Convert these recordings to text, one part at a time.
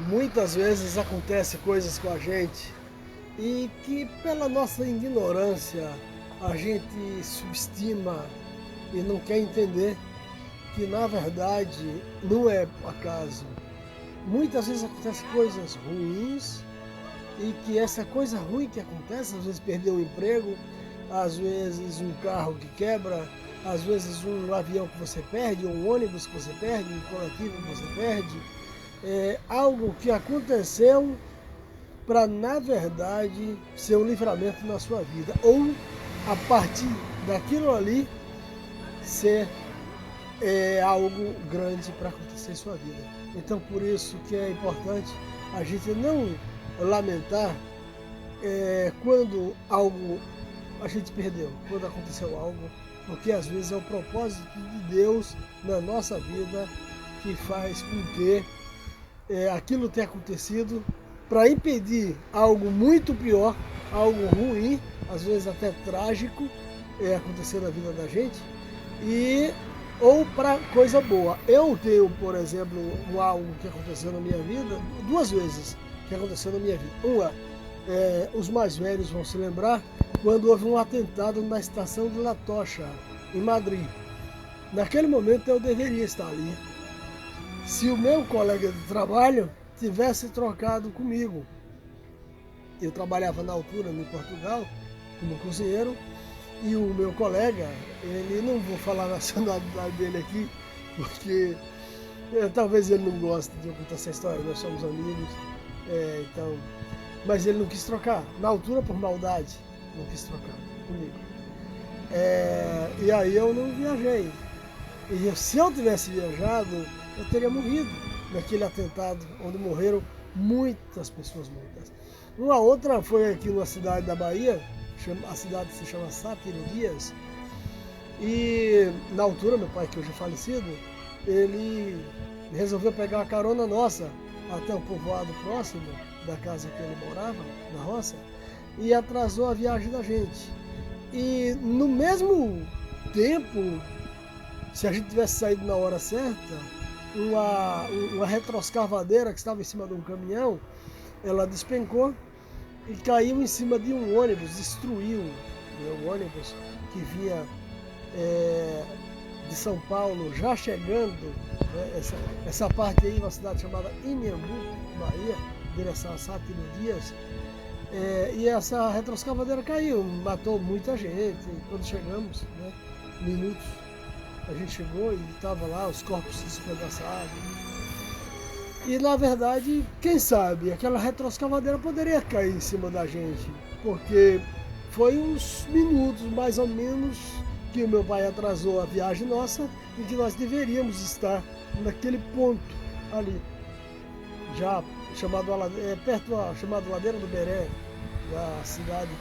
Muitas vezes acontece coisas com a gente e que pela nossa ignorância a gente subestima e não quer entender que na verdade não é acaso. Muitas vezes acontecem coisas ruins e que essa coisa ruim que acontece, às vezes perder um emprego, às vezes um carro que quebra, às vezes um avião que você perde, um ônibus que você perde, um coletivo que você perde, é algo que aconteceu para, na verdade, ser um livramento na sua vida. Ou, a partir daquilo ali, ser algo grande para acontecer em sua vida. Então, por isso que é importante a gente não lamentar quando algo a gente perdeu, quando aconteceu algo, porque às vezes é o propósito de Deus na nossa vida que faz com que aquilo tenha acontecido para impedir algo muito pior, algo ruim, às vezes até trágico, acontecer na vida da gente, e ou para coisa boa. Eu tenho, por exemplo, algo que aconteceu na minha vida, duas vezes que aconteceu na minha vida. Uma, os mais velhos vão se lembrar, quando houve um atentado na estação de La Tocha, em Madrid. Naquele momento eu deveria estar ali. Se o meu colega de trabalho tivesse trocado comigo, eu trabalhava na altura em Portugal como cozinheiro, e o meu colega, ele, não vou falar a nacionalidade dele aqui, porque talvez ele não goste de eu contar essa história, nós somos amigos, então, mas ele não quis trocar, na altura por maldade, não quis trocar comigo. E aí eu não viajei. E se eu tivesse viajado, eu teria morrido naquele atentado onde morreram muitas pessoas, muitas. Uma outra foi aqui na cidade da Bahia, a cidade se chama Sátiro Dias, e na altura, meu pai, que hoje é falecido, ele resolveu pegar uma carona nossa até um povoado próximo da casa que ele morava, na roça, e atrasou a viagem da gente. E no mesmo tempo, se a gente tivesse saído na hora certa, uma retroescavadeira que estava em cima de um caminhão, ela despencou e caiu em cima de um ônibus, destruiu, né, o ônibus que vinha de São Paulo, já chegando, né, essa parte aí, uma cidade chamada Inhambupe, Bahia, direção a Sátiro Dias, e essa retroescavadeira caiu, matou muita gente. Quando chegamos, né, minutos, a gente chegou e estava lá os corpos despedaçados. E na verdade, quem sabe, aquela retroescavadeira poderia cair em cima da gente, porque foi uns minutos mais ou menos que o meu pai atrasou a viagem nossa e que nós deveríamos estar naquele ponto ali, já chamado, perto da chamada Ladeira do Beré, da cidade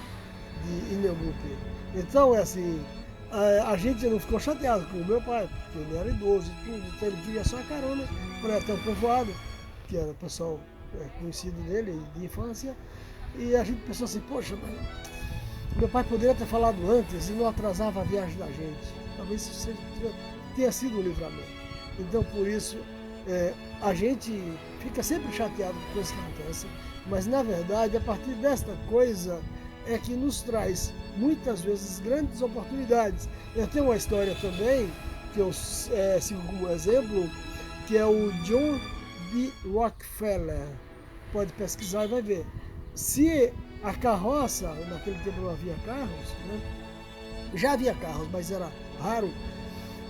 de Inhambupe. Então é assim, a gente não ficou chateado com o meu pai, porque ele era idoso e tudo, então ele queria só a carona para até o povoado, que era o pessoal conhecido dele de infância, e a gente pensou assim, poxa, mas meu pai poderia ter falado antes e não atrasava a viagem da gente. Talvez isso tenha sido um livramento. Então por isso a gente fica sempre chateado com coisas que acontecem, mas na verdade a partir desta coisa é que nos traz muitas vezes grandes oportunidades. Eu tenho uma história também que eu sigo como exemplo, que é o John D. Rockefeller. Pode pesquisar e vai ver. Se a carroça, naquele tempo não havia carros, né? Já havia carros, mas era raro.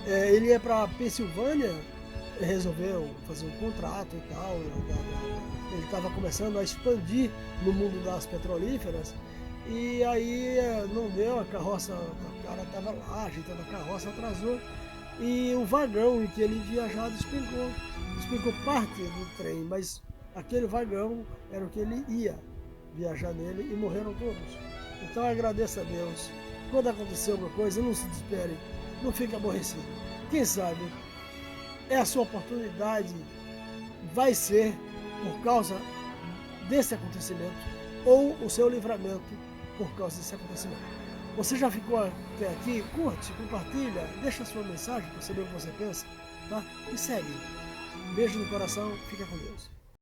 Ele ia para a Pensilvânia, resolveu fazer um contrato e tal. Ele estava começando a expandir no mundo das petrolíferas. E aí não deu, a carroça, o cara estava lá, ajeitando a carroça, atrasou. E o vagão em que ele viajava despencou parte do trem, mas aquele vagão era o que ele ia viajar nele e morreram todos. Então agradeça a Deus. Quando acontecer alguma coisa, não se desespere, não fique aborrecido. Quem sabe é a sua oportunidade, vai ser por causa desse acontecimento, ou o seu livramento por causa desse acontecimento. Você já ficou até aqui? Curte, compartilha, deixa a sua mensagem para saber o que você pensa, tá? E segue. Beijo no coração, fica com Deus.